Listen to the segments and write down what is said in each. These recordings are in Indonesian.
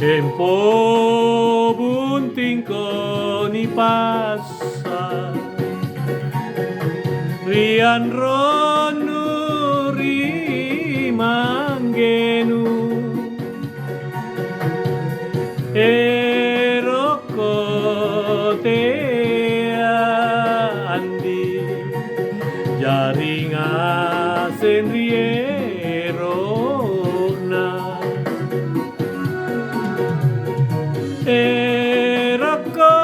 Empo bunting ko ni pasa Rian ronu rimanggenu Eroko te andi Jaringa senrierona Eroko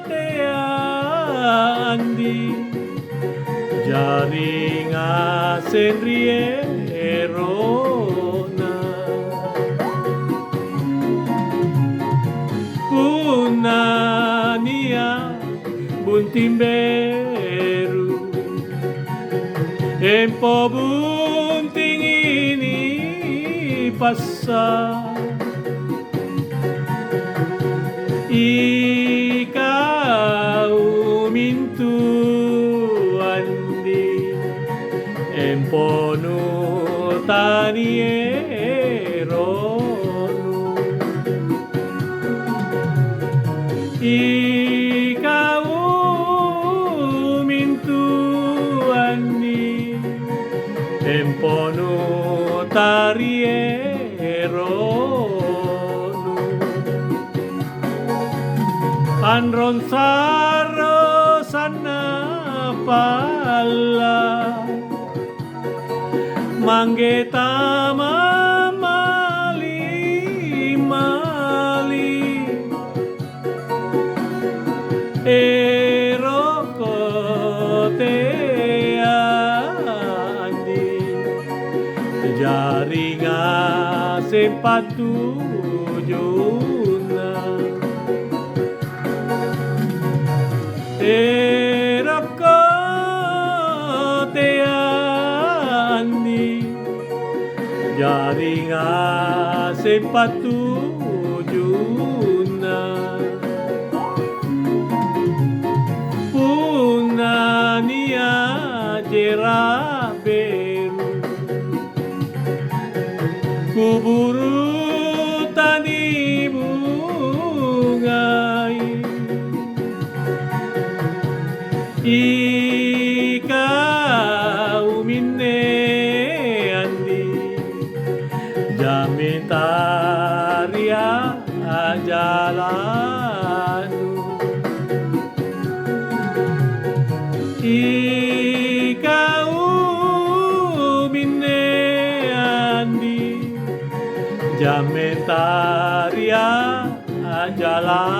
te andi Jaringa senrierona Punania buntimberu Empo bunting ini pasa Ikau mintu andi Emponu tanieronu Ikau mintu andi Emponu tarieronu Anron saro sana pala Manggeta mali mali Eroko te andi Jaringa sepatu juna Eroko te andi Jaringa sepatu juna Punania jera beru Kuburu tani bungai Ikau minne andi Jamitaria jalanu Ikau minne andi Jamitaria jalanu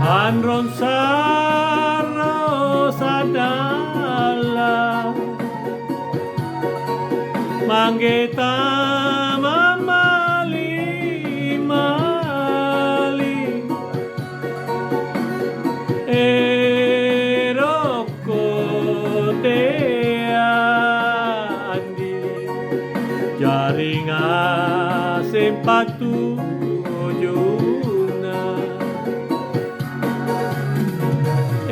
Anron saro sadala Manggeta mali mali Eroko te andi Jaringa sepatu juna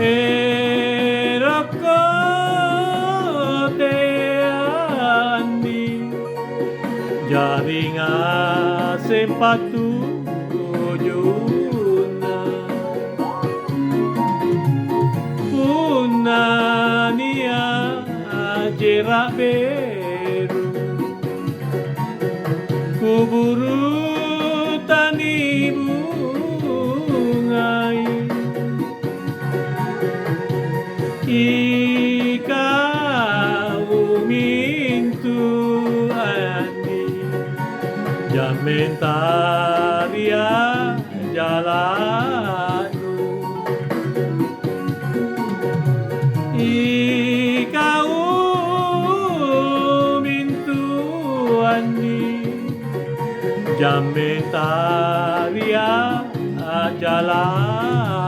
Eroko te andi Jaringa sepatu juna Punania jera beru Kuburu tani bungai Ikau Lamentaria jalan